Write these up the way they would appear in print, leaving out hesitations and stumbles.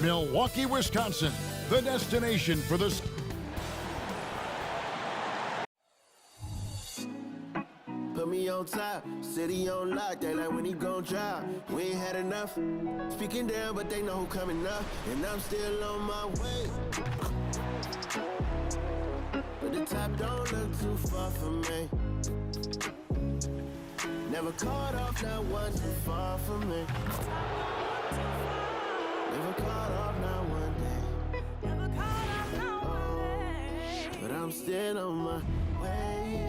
Milwaukee, Wisconsin, the destination for the... Put me on top, city on lock, they like when he gon' drop. We ain't had enough, speaking down, but they know who coming up, and I'm still on my way. But the top don't look too far from me. Never caught off, not one too far from me. Never caught off, not one day. Never caught off, not one day. But I'm still on my way.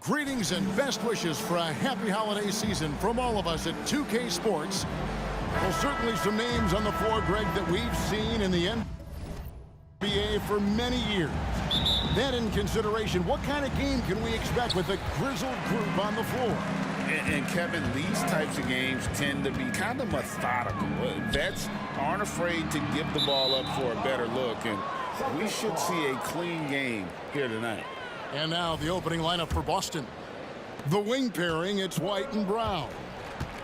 Greetings and best wishes for a happy holiday season from all of us at 2K Sports. Well, certainly some names on the floor, Greg, that we've seen in the NBA for many years. Then in consideration, what kind of game can we expect with a grizzled group on the floor? And Kevin, these types of games tend to be kind of methodical. Vets aren't afraid to give the ball up for a better look, and we should see a clean game here tonight. And now the opening lineup for Boston. The wing pairing, it's White and Brown.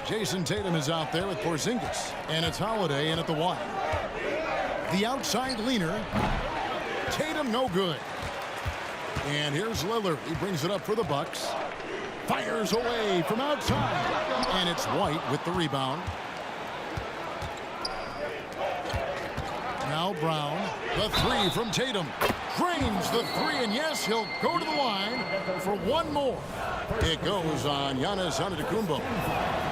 Jason Tatum is out there with Porzingis, and it's Holiday in at the one. The outside leaner, Tatum no good. And here's Lillard. He brings it up for the Bucks. Fires away from outside. And it's White with the rebound. Now Brown. The three from Tatum. Drains the three, and yes, he'll go to the line for one more. It goes on Giannis Antetokounmpo.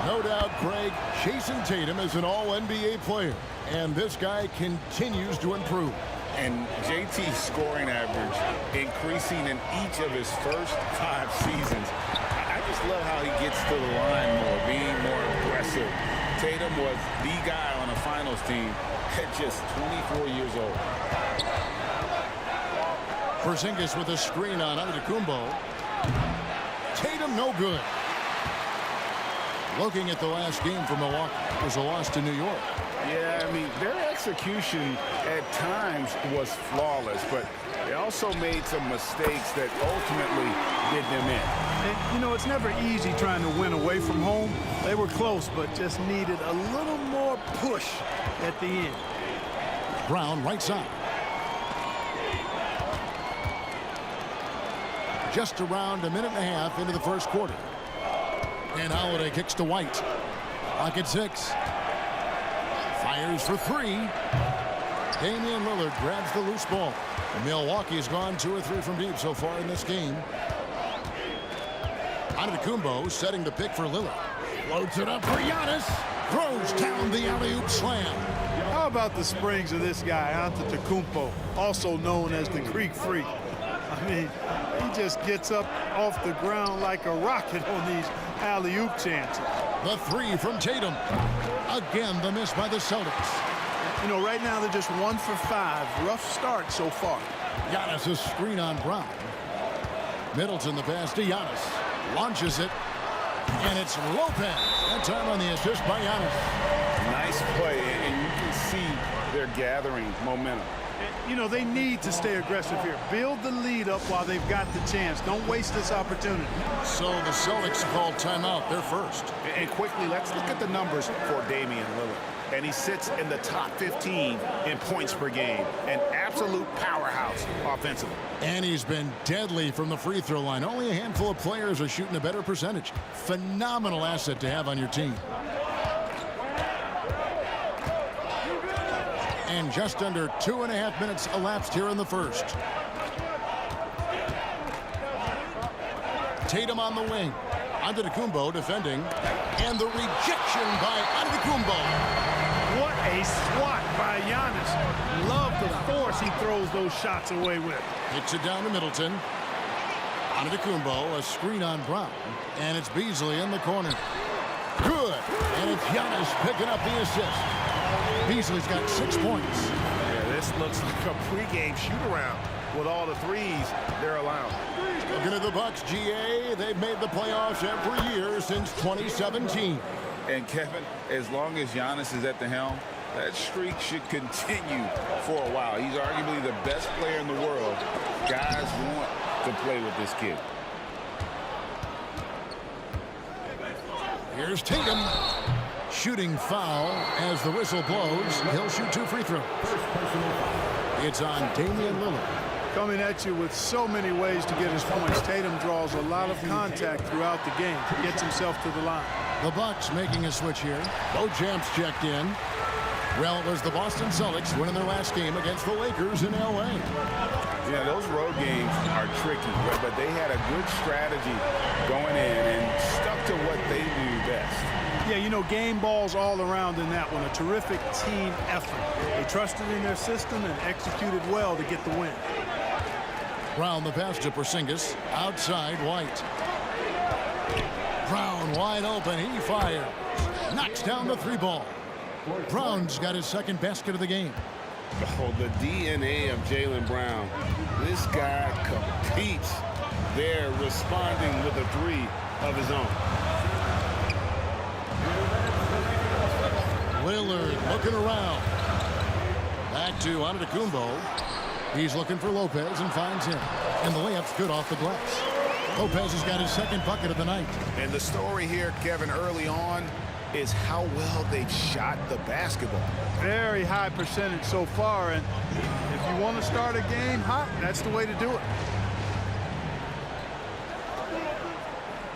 No doubt, Craig, Jason Tatum is an all-NBA player, and this guy continues to improve. And JT's scoring average increasing in each of his first 5 seasons. I just love how he gets to the line more, being more aggressive. Tatum was the guy on a finals team at just 24 years old. Porzingis with a screen on Antetokounmpo. Tatum no good. Looking at the last game for Milwaukee, it was a loss to New York. Yeah, I mean, their execution at times was flawless, but they also made some mistakes that ultimately did them in. And, you know, it's never easy trying to win away from home. They were close, but just needed a little more push at the end. Brown right side. Just around a minute and a half into the first quarter. And Holiday kicks to White. Clock at 6. Fires for 3. Damian Lillard grabs the loose ball. And Milwaukee's gone 2 or 3 from deep so far in this game. Antetokounmpo setting the pick for Lillard. Loads it up for Giannis. Throws down the alley-oop slam. How about the springs of this guy, Antetokounmpo, also known as the Greek Freak? I mean, he just gets up off the ground like a rocket on these alley-oop chances. The 3 from Tatum. Again, the miss by the Celtics. You know, right now they're just 1 for 5. Rough start so far. Giannis a screen on Brown. Middleton the pass to Giannis. Launches it. And it's Lopez. That time on the assist by Giannis. Nice play, and you can see they're gathering momentum. You know, they need to stay aggressive here. Build the lead up while they've got the chance. Don't waste this opportunity. So the Celtics called timeout. They're first. And quickly, let's look at the numbers for Damian Lillard. And he sits in the top 15 in points per game. An absolute powerhouse offensively. And he's been deadly from the free throw line. Only a handful of players are shooting a better percentage. Phenomenal asset to have on your team. And just under 2.5 minutes elapsed here in the first. Tatum on the wing. Antetokounmpo defending. And the rejection by Antetokounmpo. What a swat by Giannis. Love the force he throws those shots away with. Hits it down to Middleton. Antetokounmpo, a screen on Brown. And it's Beasley in the corner. Good. And it's Giannis picking up the assist. Beasley's got 6 points. Yeah, this looks like a pregame shoot-around with all the threes they're allowing. Looking at the Bucks, GA, they've made the playoffs every year since 2017. And Kevin, as long as Giannis is at the helm, that streak should continue for a while. He's arguably the best player in the world. Guys want to play with this kid. Here's Tatum. Shooting foul as the whistle blows. He'll shoot 2 free throws. It's on Damian Lillard. Coming at you with so many ways to get his points. Tatum draws a lot of contact throughout the game. Gets himself to the line. The Bucks making a switch here. Beauchamp's checked in. Well, it was the Boston Celtics winning their last game against the Lakers in L.A. Yeah, those road games are tricky, but they had a good strategy going in and stuck to what they do best. Yeah, you know, game balls all around in that one. A terrific team effort. They trusted in their system and executed well to get the win. Brown the pass to Porzingis. Outside, White. Brown wide open. He fires. Knocks down the 3 ball. Brown's got his second basket of the game. Oh, the DNA of Jaylen Brown. This guy competes. They're responding with a 3 of his own. Lillard looking around. Back to Antetokounmpo. He's looking for Lopez and finds him. And the layup's good off the glass. Lopez has got his second bucket of the night. And the story here, Kevin, early on is how well they've shot the basketball. Very high percentage so far, and if you want to start a game hot, that's the way to do it.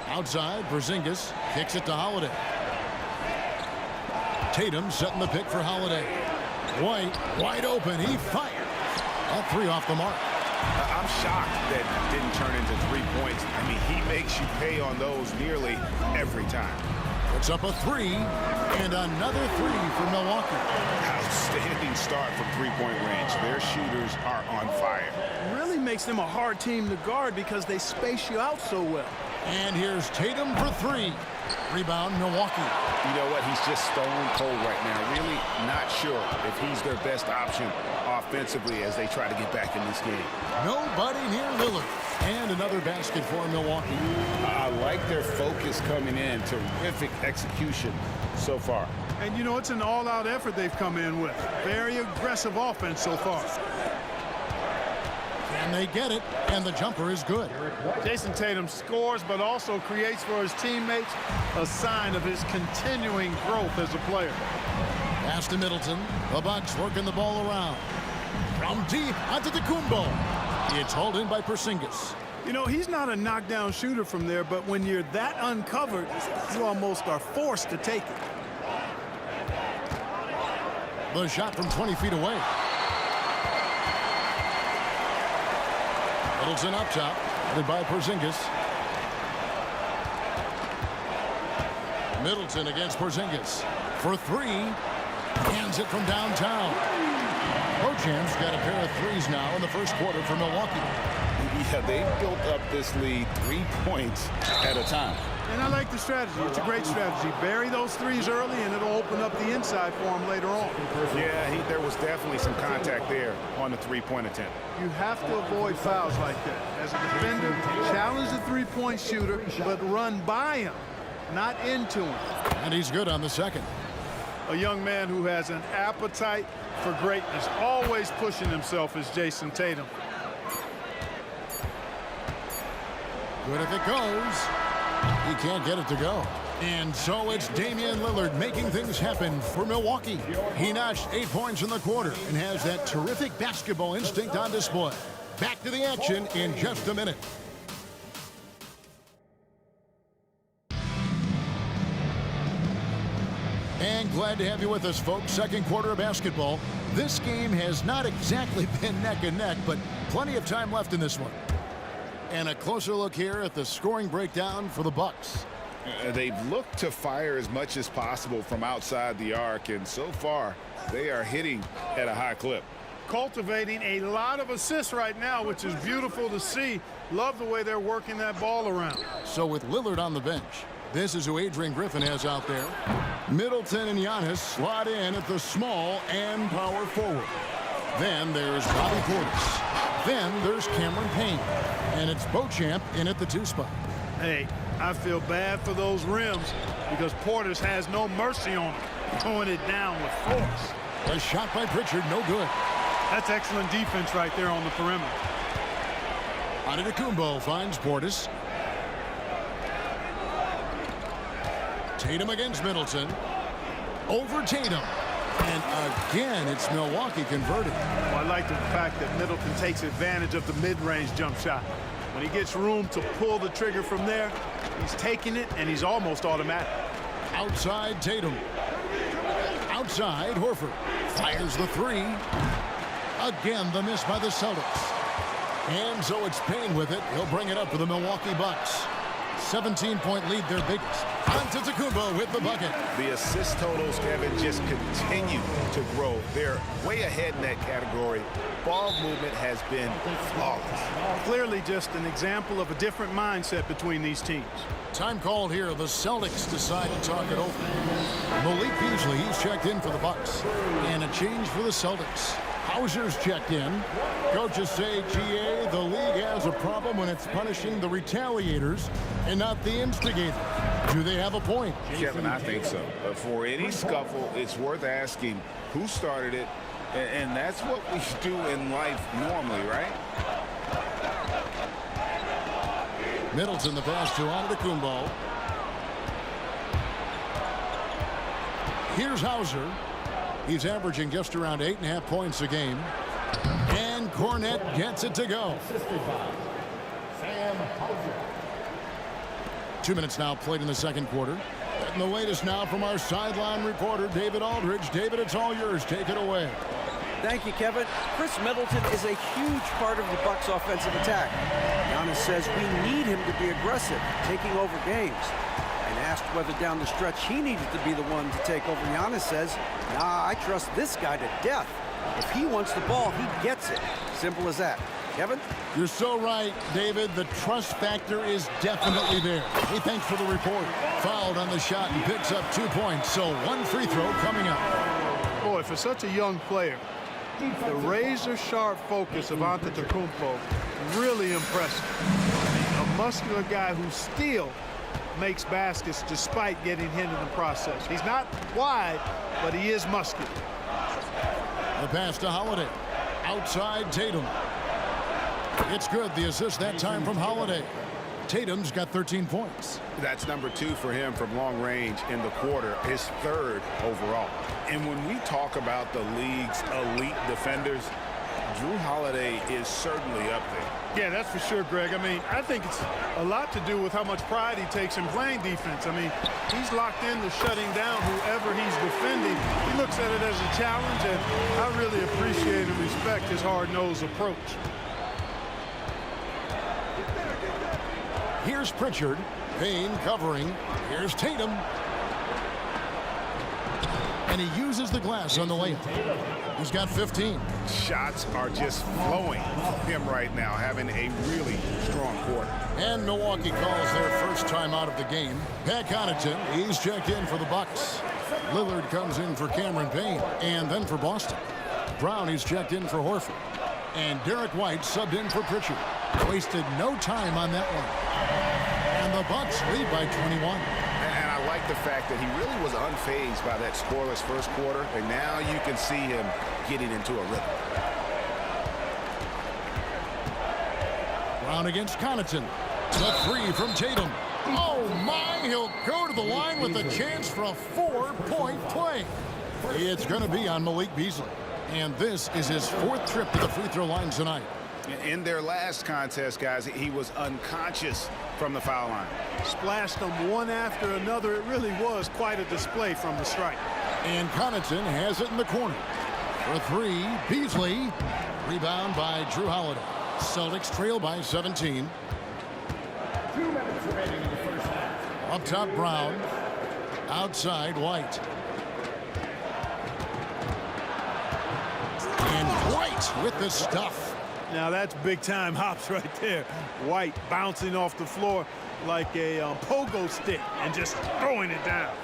Outside, Porzingis kicks it to Holiday. Tatum setting the pick for Holiday. White wide open. He fires. All 3 off the mark. I'm shocked that didn't turn into 3 points. I mean, he makes you pay on those nearly every time. Puts up a 3 and another 3 for Milwaukee. Outstanding start from 3-point range. Their shooters are on fire. Really makes them a hard team to guard because they space you out so well. And here's Tatum for 3. Rebound, Milwaukee. You know what? He's just stone cold right now. Really not sure if he's their best option offensively as they try to get back in this game. Nobody near Lillard. And another basket for Milwaukee. I like their focus coming in. Terrific execution so far. And, you know, it's an all-out effort they've come in with. Very aggressive offense so far. And they get it, and the jumper is good. Jason Tatum scores, but also creates for his teammates a sign of his continuing growth as a player. Pass to Middleton. The Bucks working the ball around. From deep, Antetokounmpo. It's hauled in by Porzingis. You know, he's not a knockdown shooter from there, but when you're that uncovered, you almost are forced to take it. The shot from 20 feet away. Middleton up top, headed by Porzingis. Middleton against Porzingis for 3. Hands it from downtown. Beauchamp's got a pair of 3s now in the first quarter for Milwaukee. Yeah, they built up this lead 3 points at a time. And I like the strategy. It's a great strategy. Bury those 3s early, and it'll open up the inside for him later on. Yeah, there was definitely some contact there on the 3-point attempt. You have to avoid fouls like that. As a defender, challenge the 3-point shooter, but run by him, not into him. And he's good on the second. A young man who has an appetite for greatness, always pushing himself, is Jason Tatum. Good if it goes. He can't get it to go. And so it's Damian Lillard making things happen for Milwaukee. He notched 8 points in the quarter and has that terrific basketball instinct on display. Back to the action in just a minute. And glad to have you with us, folks. Second quarter of basketball. This game has not exactly been neck and neck, but plenty of time left in this one. And a closer look here at the scoring breakdown for the Bucks. They've looked to fire as much as possible from outside the arc, and so far they are hitting at a high clip. Cultivating a lot of assists right now, which is beautiful to see. Love the way they're working that ball around. So with Lillard on the bench, this is who Adrian Griffin has out there. Middleton and Giannis slot in at the small and power forward. Then there's Bobby Portis. Then there's Cameron Payne. And it's Beauchamp in at the 2 spot. Hey, I feel bad for those rims because Portis has no mercy on them, throwing it down with force. A shot by Pritchard, no good. That's excellent defense right there on the perimeter. Antetokounmpo finds Portis. Tatum against Middleton. over Tatum. And again, it's Milwaukee converting. Well, I like the fact that Middleton takes advantage of the mid-range jump shot. When he gets room to pull the trigger from there, he's taking it, and he's almost automatic. Outside Tatum. Outside Horford. Fires the three. Again, the miss by the Celtics. And so it's Payne with it. He'll bring it up for the Milwaukee Bucks. 17-point lead, their biggest. Antetokounmpo with the bucket. The assist totals, Kevin, just continue to grow. They're way ahead in that category. Ball movement has been flawless. Clearly just an example of a different mindset between these teams. Time called here. The Celtics decide to talk it over. Malik Beasley, he's checked in for the Bucks. And a change for the Celtics. Hauser's checked in. Coaches say, GA, the league has a problem when it's punishing the retaliators and not the instigator. Do they have a point? Kevin, I think so. For any scuffle, it's worth asking who started it, and that's what we do in life normally, right? Middleton, the pass to Antetokounmpo. Here's Hauser. He's averaging just around 8.5 points a game. And Cornette gets it to go. 2 minutes now played in the second quarter. And the latest now from our sideline reporter, David Aldridge. David, it's all yours. Take it away. Thank you, Kevin. Chris Middleton is a huge part of the Bucks' offensive attack. Giannis says we need him to be aggressive, taking over games. And asked whether down the stretch he needed to be the one to take over, Giannis says, nah, I trust this guy to death. If he wants the ball, he gets it. Simple as that. Kevin? You're so right, David. The trust factor is definitely there. Hey, thanks for the report. Fouled on the shot and picks up 2 points. So one free throw coming up. Boy, for such a young player, the razor-sharp focus of Antetokounmpo, really impressive. A muscular guy who still makes baskets despite getting hit in the process. He's not wide, but he is muscular. The pass to Holiday. Outside Tatum. It's good. The assist that time from Holiday. Tatum's got 13 points. That's number 2 for him from long range in the quarter, his 3rd overall. And when we talk about the league's elite defenders, Drew Holiday is certainly up there. Yeah, that's for sure, Greg. I mean, I think it's a lot to do with how much pride he takes in playing defense. I mean, he's locked into shutting down whoever he's defending. He looks at it as a challenge, and I really appreciate and respect his hard-nosed approach. Here's Pritchard. Payne covering. Here's Tatum. And he uses the glass on the layup. He's got 15. Shots are just flowing from him right now, having a really strong quarter. And Milwaukee calls their first time out of the game. Pat Connaughton, he's checked in for the Bucks. Lillard comes in for Cameron Payne. And then for Boston. Brown, he's checked in for Horford. And Derek White subbed in for Pritchard. Wasted no time on that one. And the Bucks lead by 21. And I like the fact that he really was unfazed by that scoreless first quarter, and now you can see him getting into a rhythm. Brown against Connaughton. The three from Tatum. Oh my, he'll go to the line with a chance for a 4-point play. It's going to be on Malik Beasley. And this is his 4th trip to the free throw line tonight. In their last contest, guys, he was unconscious from the foul line. Splashed them one after another. It really was quite a display from the strike. And Connaughton has it in the corner. For 3, Beasley. Rebound by Drew Holiday. Celtics trail by 17. 2 minutes remaining in the first half. Up top, Brown. Outside, White. And White with the stuff. Now that's big-time hops right there. White bouncing off the floor like a pogo stick and just throwing it down.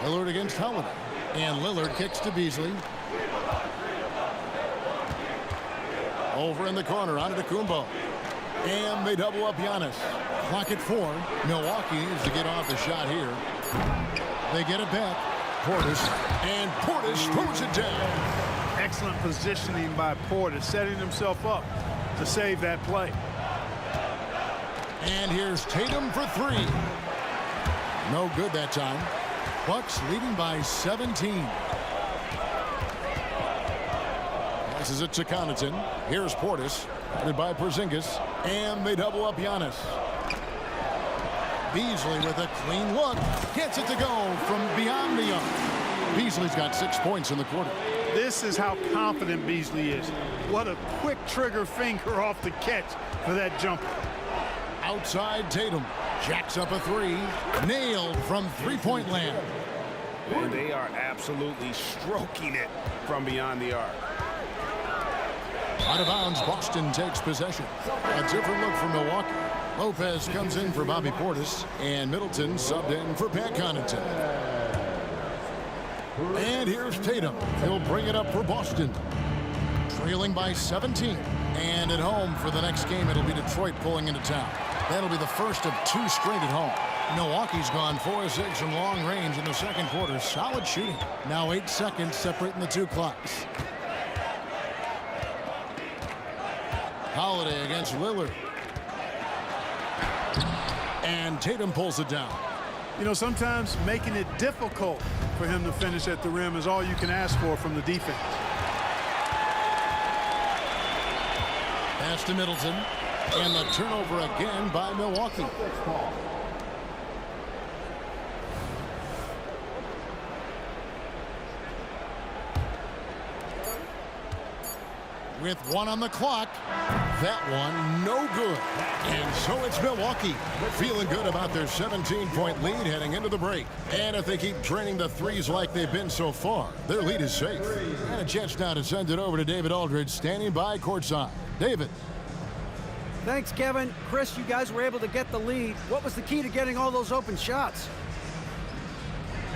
Lillard against Holiday. And Lillard kicks to Beasley. Over in the corner, Antetokounmpo. And they double up Giannis. Clock at 4. Milwaukee needs to get off the shot here. They get it back. Portis. And Portis throws it down. Excellent positioning by Porter, setting himself up to save that play. And here's Tatum for 3. No good that time. Bucks leading by 17. Passes it to Connaughton. Here's Portis. Headed by Porzingis. And they double up Giannis. Beasley with a clean look. Gets it to go from beyond the arc. Beasley's got 6 points in the quarter. This is how confident Beasley is. What a quick trigger finger off the catch for that jumper. Outside Tatum. Jacks up a three. Nailed from three-point land. And they are absolutely stroking it from beyond the arc. Out of bounds, Boston takes possession. A different look for Milwaukee. Lopez comes in for Bobby Portis, and Middleton subbed in for Pat Connaughton. And here's Tatum. He'll bring it up for Boston. Trailing by 17. And at home for the next game, it'll be Detroit pulling into town. That'll be the first of 2 straight at home. Milwaukee's gone 4-6 from long range in the second quarter. Solid shooting. Now 8 seconds separating the 2 clocks. Holiday against Lillard. And Tatum pulls it down. You know, sometimes making it difficult for him to finish at the rim is all you can ask for from the defense. Pass to Middleton. And the turnover again by Milwaukee. With 1 on the clock. That one no good. And so it's Milwaukee feeling good about their 17-point lead heading into the break. And if they keep draining the threes like they've been so far, their lead is safe. And a chance now to send it over to David Aldridge standing by courtside. David. Thanks, Kevin. Chris, you guys were able to get the lead. What was the key to getting all those open shots?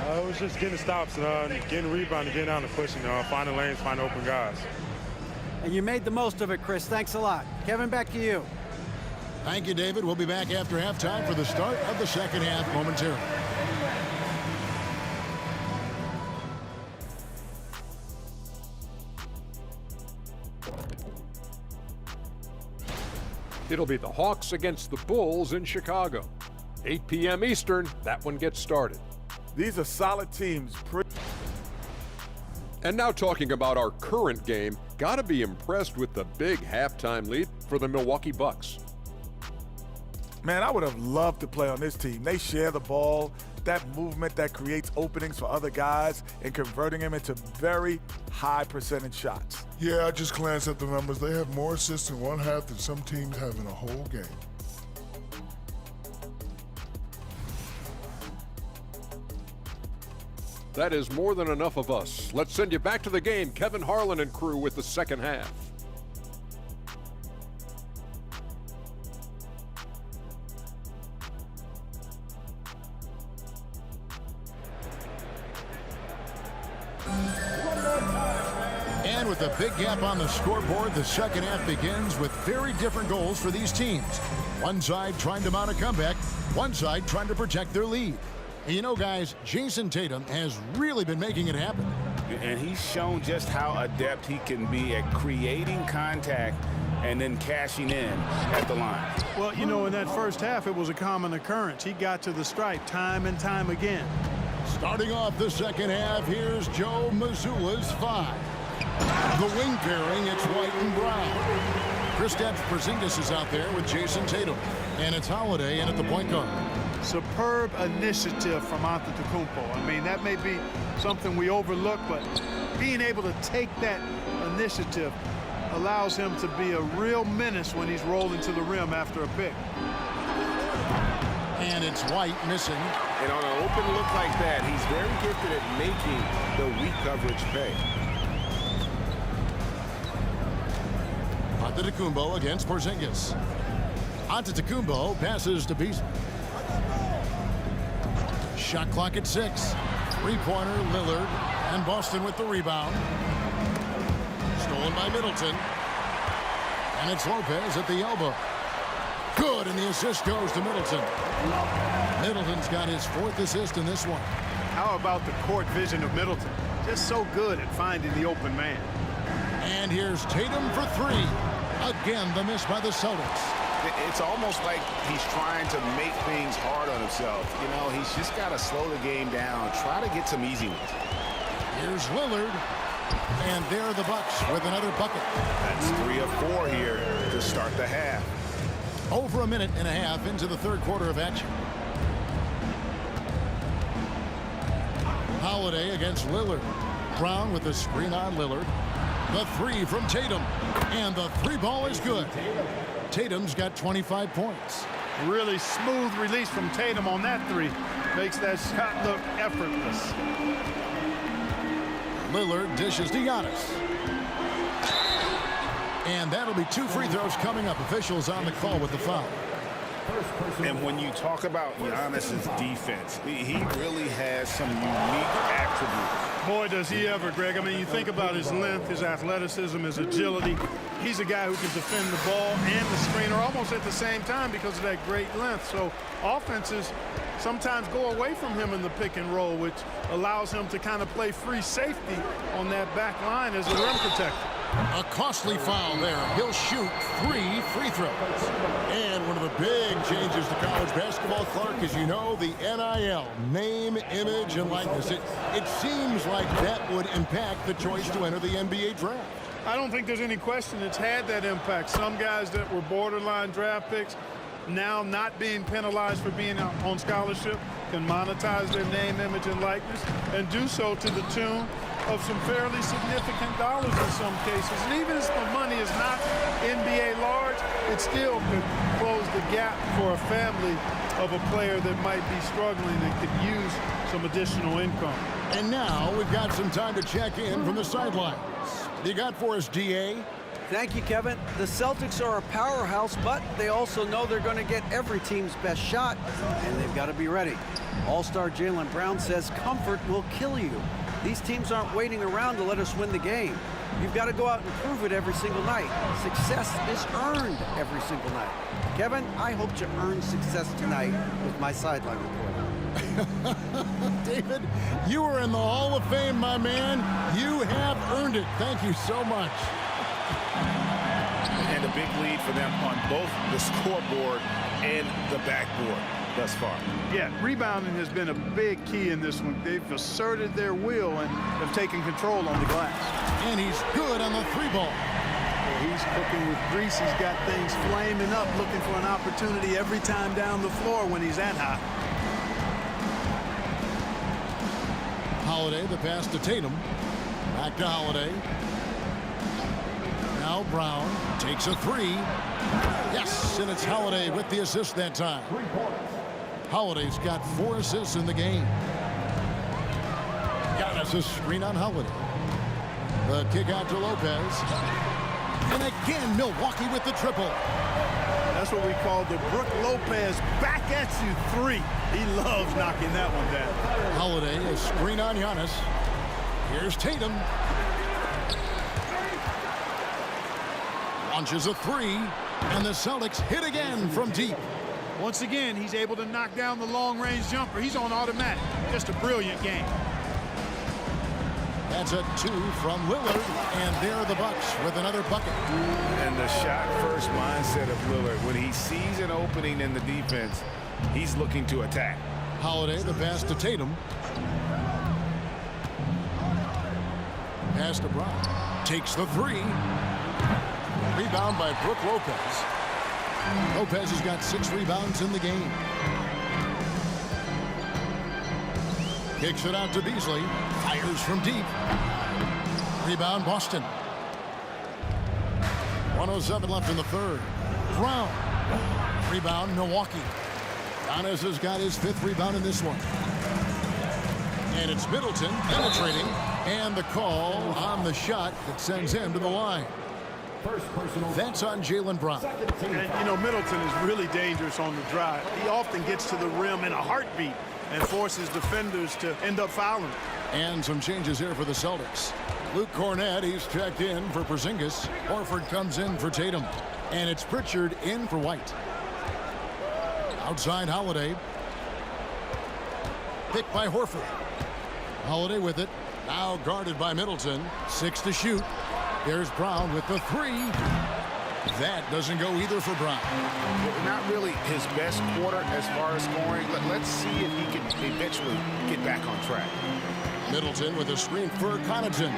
It was just getting stops, getting rebounding, getting out and pushing, finding lanes, finding open guys. And you made the most of it, Chris. Thanks a lot. Kevin, back to you. Thank you, David. We'll be back after halftime for the start of the second half momentarily. It'll be the Hawks against the Bulls in Chicago. 8 p.m. Eastern, that one gets started. These are solid teams. And now talking about our current game, gotta be impressed with the big halftime lead for the Milwaukee Bucks. Man, I would have loved to play on this team. They share the ball, that movement that creates openings for other guys and converting them into very high percentage shots. Yeah, I just glanced at the numbers. They have more assists in one half than some teams have in a whole game. That is more than enough of us. Let's send you back to the game. Kevin Harlan and crew with the second half. And with a big gap on the scoreboard, the second half begins with very different goals for these teams. One side trying to mount a comeback, one side trying to protect their lead. And you know, guys, Jason Tatum has really been making it happen. And he's shown just how adept he can be at creating contact and then cashing in at the line. Well, you know, in that first half, it was a common occurrence. He got to the stripe time and time again. Starting off the second half, here's Joe Mazzulla's 5. The wing pairing, it's White and Brown. Kristaps Porzingis is out there with Jason Tatum. And it's Holiday in at the point guard. Superb initiative from Antetokounmpo. I mean, that may be something we overlook, but being able to take that initiative allows him to be a real menace when he's rolling to the rim after a pick. And it's White missing. And on an open look like that, he's very gifted at making the weak coverage pay. Antetokounmpo against Porzingis. Antetokounmpo passes to Beasley. Shot clock at 6. Three-pointer, Lillard, and Boston with the rebound. Stolen by Middleton. And it's Lopez at the elbow. Good, and the assist goes to Middleton. Middleton's got his 4th assist in this one. How about the court vision of Middleton? Just so good at finding the open man. And here's Tatum for 3. Again, the miss by the Celtics. It's almost like he's trying to make things hard on himself. You know, he's just got to slow the game down, try to get some easy ones. Here's Lillard. And there are the Bucks with another bucket. That's 3 of 4 here to start the half. Over a minute and a half into the third quarter of action. Holiday against Lillard. Brown with the screen on Lillard. The 3 from Tatum. And the 3 ball is good. Tatum's got 25 points. Really smooth release from Tatum on that 3. Makes that shot look effortless. Lillard dishes to Giannis. And that'll be 2 free throws coming up. Officials on the call with the foul. And when you talk about Giannis's defense, he really has some unique attributes. Boy, does he ever, Greg. I mean, you think about his length, his athleticism, his agility. He's a guy who can defend the ball and the screener almost at the same time because of that great length. So offenses sometimes go away from him in the pick and roll, which allows him to kind of play free safety on that back line as a rim protector. A costly foul there. He'll shoot 3 free throws. And one of the big changes to college basketball, Clark, as you know, the NIL, name, image, and likeness. It seems like that would impact the choice to enter the NBA draft. I don't think there's any question it's had that impact. Some guys that were borderline draft picks now not being penalized for being on scholarship can monetize their name, image, and likeness and do so to the tune of some fairly significant dollars in some cases. And even if the money is not NBA large, it still could close the gap for a family of a player that might be struggling and could use some additional income. And now we've got some time to check in from the sidelines. You got for us, DA? Thank you, Kevin. The Celtics are a powerhouse, but they also know they're going to get every team's best shot, and they've got to be ready. All-star Jaylen Brown says comfort will kill you. These teams aren't waiting around to let us win the game. You've got to go out and prove it every single night. Success is earned every single night. Kevin, I hope to earn success tonight with my sideline report. David, you are in the Hall of Fame, my man. You have earned it. Thank you so much. And a big lead for them on both the scoreboard and the backboard thus far. Yeah, rebounding has been a big key in this one. They've asserted their will and have taken control on the glass. And he's good on the 3 ball. He's cooking with grease. He's got things flaming up, looking for an opportunity every time down the floor when he's that hot. Holiday, the pass to Tatum. Back to Holiday. Now Brown takes a 3. Yes, and it's Holiday with the assist that time. Holiday's got 4 assists in the game. Giannis a screen on Holiday. The kick out to Lopez. And again, Milwaukee with the triple. That's what we call the Brook Lopez back at you 3. He loves knocking that one down. Holiday, a screen on Giannis. Here's Tatum. Launches a 3. And the Celtics hit again from deep. Once again, he's able to knock down the long-range jumper. He's on automatic. Just a brilliant game. That's a 2 from Lillard, and there are the Bucks with another bucket. And the shot-first mindset of Lillard. When he sees an opening in the defense, he's looking to attack. Holiday, the pass to Tatum. Pass to Brown. Takes the 3. Rebound by Brook Lopez. Lopez has got 6 rebounds in the game. Kicks it out to Beasley. Fires from deep. Rebound Boston. 1:07 left in the third. Brown. Rebound Milwaukee. Giannis has got his 5th rebound in this one. And it's Middleton penetrating. And the call on the shot that sends him to the line. That's on Jaylen Brown. And, you know, Middleton is really dangerous on the drive. He often gets to the rim in a heartbeat and forces defenders to end up fouling. And some changes here for the Celtics. Luke Cornett, he's checked in for Porzingis. Horford comes in for Tatum. And it's Pritchard in for White. Outside Holiday. Picked by Horford. Holiday with it. Now guarded by Middleton. 6 to shoot. There's Brown with the 3. That doesn't go either for Brown. Not really his best quarter as far as scoring. Let's see if he can eventually get back on track. Middleton with a screen for Connaughton.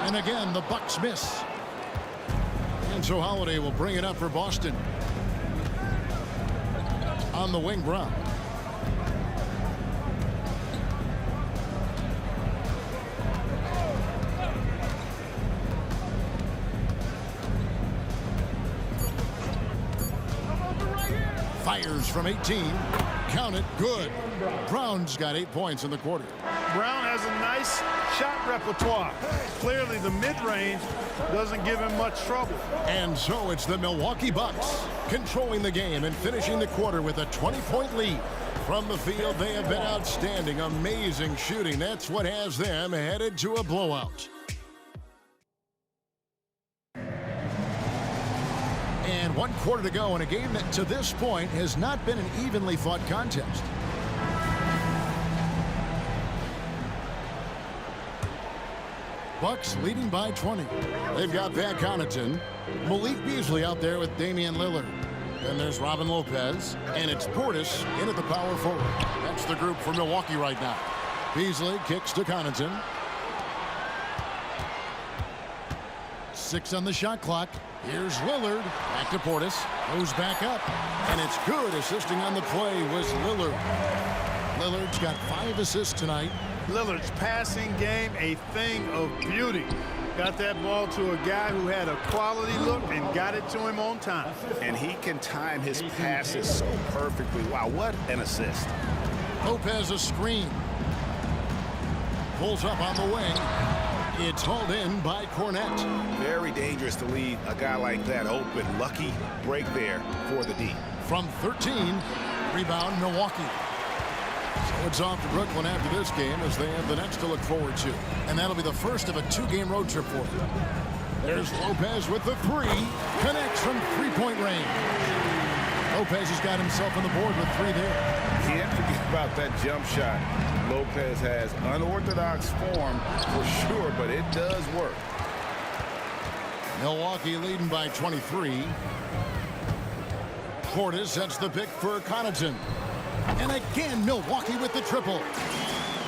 And again, the Bucks miss. And so Holiday will bring it up for Boston. On the wing, Brown. Fires from 18. Count it. Good. Brown's got 8 points in the quarter. Brown has a nice shot repertoire. Clearly, the mid-range doesn't give him much trouble. And so it's the Milwaukee Bucks controlling the game and finishing the quarter with a 20-point lead. From the field, they have been outstanding. Amazing shooting. That's what has them headed to a blowout. And 1 quarter to go in a game that to this point has not been an evenly fought contest. Bucks leading by 20. They've got Pat Connaughton, Malik Beasley out there with Damian Lillard. Then there's Robin Lopez, and it's Portis in at the power forward. That's the group for Milwaukee right now. Beasley kicks to Connaughton. 6 on the shot clock. Here's Lillard. Back to Portis. Goes back up. And it's good. Assisting on the play was Lillard. Lillard's got 5 assists tonight. Lillard's passing game, a thing of beauty. Got that ball to a guy who had a quality look and got it to him on time. And he can time his passes so perfectly. Wow, what an assist. Lopez a screen. Pulls up on the wing. It's hauled in by Cornette. Very dangerous to leave a guy like that open. Lucky break there for the D. From 13, rebound Milwaukee. So it's off to Brooklyn after this game as they have the next to look forward to. And that'll be the first of a 2-game road trip for them. There's Lopez with the 3. Connects from 3-point range. Lopez has got himself on the board with 3 there. Can't forget about that jump shot. Lopez has unorthodox form for sure, but it does work. Milwaukee leading by 23. Portis sets the pick for Connaughton. And again, Milwaukee with the triple.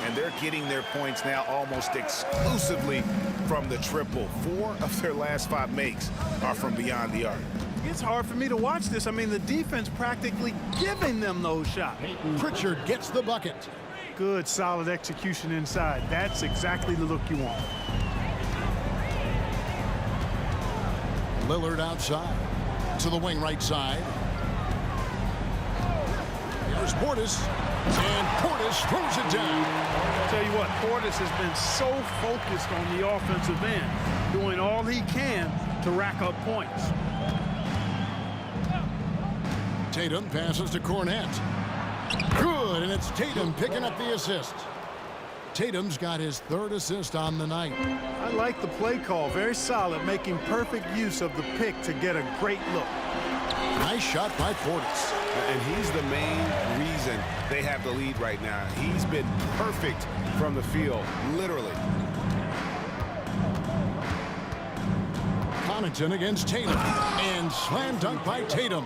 And they're getting their points now almost exclusively from the triple. 4 of their last 5 makes are from beyond the arc. It's hard for me to watch this. I mean, the defense practically giving them those shots. Pritchard gets the bucket. Good, solid execution inside. That's exactly the look you want. Lillard outside to the wing right side. Here's Portis, and Portis throws it down. I'll tell you what, Portis has been so focused on the offensive end, doing all he can to rack up points. Tatum passes to Cornette. Good, and it's Tatum picking up the assist. Tatum's got his 3rd assist on the night. I like the play call, very solid, making perfect use of the pick to get a great look. Nice shot by Portis. And he's the main reason they have the lead right now. He's been perfect from the field, literally. Connaughton against Tatum, and slam dunk by Tatum.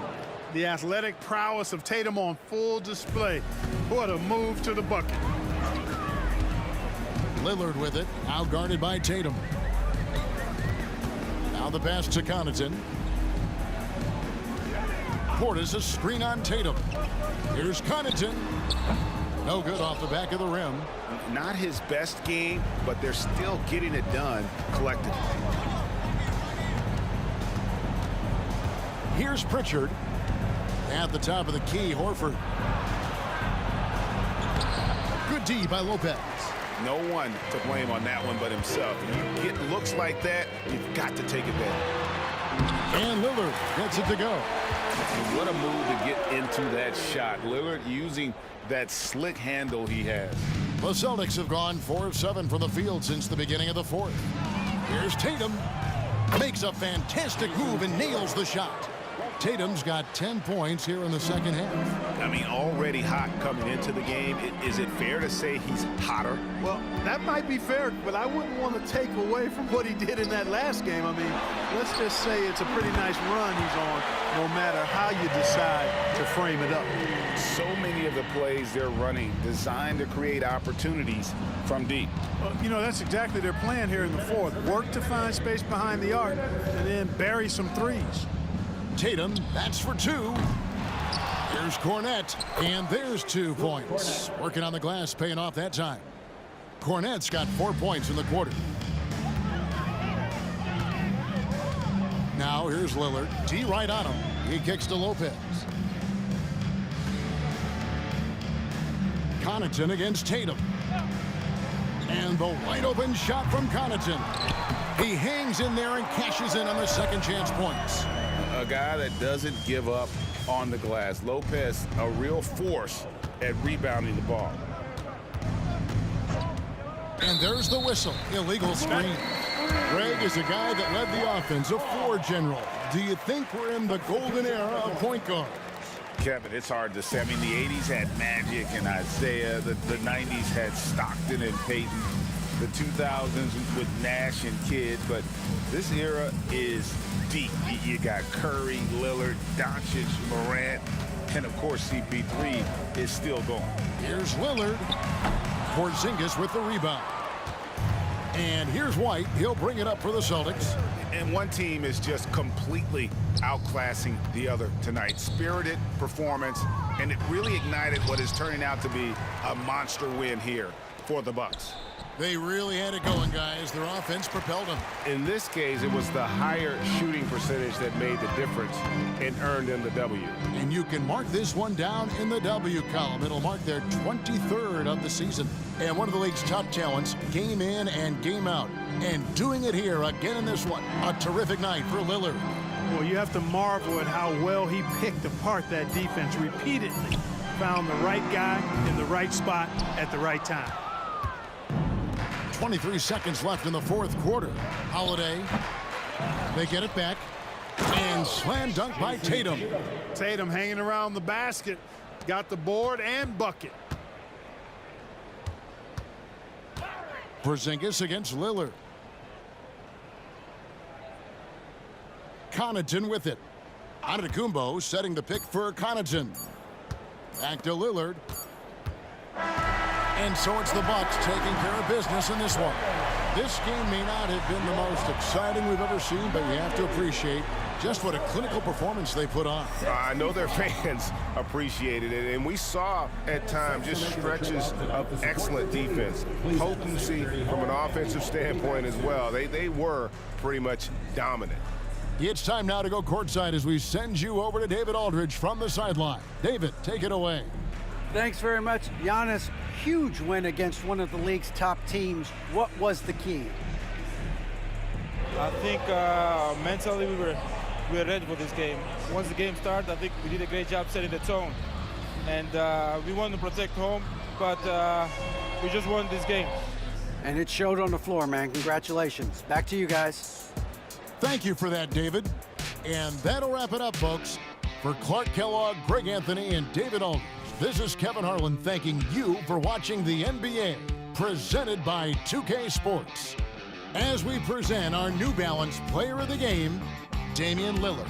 The athletic prowess of Tatum on full display. What a move to the bucket. Lillard with it, out guarded by Tatum. Now the pass to Connaughton. Portis a screen on Tatum. Here's Connaughton. No good off the back of the rim. Not his best game, but they're still getting it done collectively. Here's Pritchard. At the top of the key, Horford. Good D by Lopez. No one to blame on that one but himself. If you get looks like that, you've got to take it back. And Lillard gets it to go. What a move to get into that shot. Lillard using that slick handle he has. The Celtics have gone 4 of 7 from the field since the beginning of the 4th. Here's Tatum. Makes a fantastic move and nails the shot. Tatum's got 10 points here in the second half. I mean, already hot coming into the game. Is it fair to say he's hotter? Well, that might be fair, but I wouldn't want to take away from what he did in that last game. I mean, let's just say it's a pretty nice run he's on, no matter how you decide to frame it up. So many of the plays they're running designed to create opportunities from deep. You know, that's exactly their plan here in the fourth. Work to find space behind the arc and then bury some threes. Tatum, that's for 2. Here's Cornette, and there's 2 points. Working on the glass, paying off that time. Cornette's got 4 points in the quarter. Now here's Lillard. D right on him. He kicks to Lopez. Connaughton against Tatum. And the wide open shot from Connaughton. He hangs in there and cashes in on the second chance points. A guy that doesn't give up on the glass. Lopez, a real force at rebounding the ball. And there's the whistle. Illegal screen. Greg is a guy that led the offense, a floor general. Do you think we're in the golden era of point guards? Kevin, it's hard to say. I mean, the 80s had Magic and Isaiah. The 90s had Stockton and Peyton. The 2000s with Nash and Kidd. But this era is deep. You got Curry, Lillard, Doncic, Morant, and of course CP3 is still going. Here's Lillard. Porzingis with the rebound. And here's White. He'll bring it up for the Celtics. And one team is just completely outclassing the other tonight. Spirited performance, and it really ignited what is turning out to be a monster win here for the Bucks. They really had it going, guys. Their offense propelled them. In this case, it was the higher shooting percentage that made the difference and earned them the W. And you can mark this one down in the W column. It'll mark their 23rd of the season. And one of the league's top talents, game in and game out. And doing it here again in this one. A terrific night for Lillard. Well, you have to marvel at how well he picked apart that defense repeatedly. Found the right guy in the right spot at the right time. 23 seconds left in the fourth quarter. Holiday. They get it back. And slam dunk by Tatum. Tatum hanging around the basket. Got the board and bucket. Porzingis against Lillard. Connaughton with it. Antetokounmpo setting the pick for Connaughton. Back to Lillard. And so it's the Bucks taking care of business in this one. This game may not have been the most exciting we've ever seen, but you have to appreciate just what a clinical performance they put on. I know their fans appreciated it, and we saw at times just stretches of excellent defense. Potency from an offensive standpoint as well. They were pretty much dominant. It's time now to go courtside as we send you over to David Aldridge from the sideline. David, take it away. Thanks very much, Giannis. Huge win against one of the league's top teams. What was the key? I think mentally we were ready for this game. Once the game started, I think we did a great job setting the tone. And we wanted to protect home, but we just won this game. And it showed on the floor, man. Congratulations. Back to you guys. Thank you for that, David. And that'll wrap it up, folks. For Clark Kellogg, Greg Anthony, and David Aldridge, this is Kevin Harlan thanking you for watching the NBA, presented by 2K Sports. As we present our New Balance Player of the Game, Damian Lillard.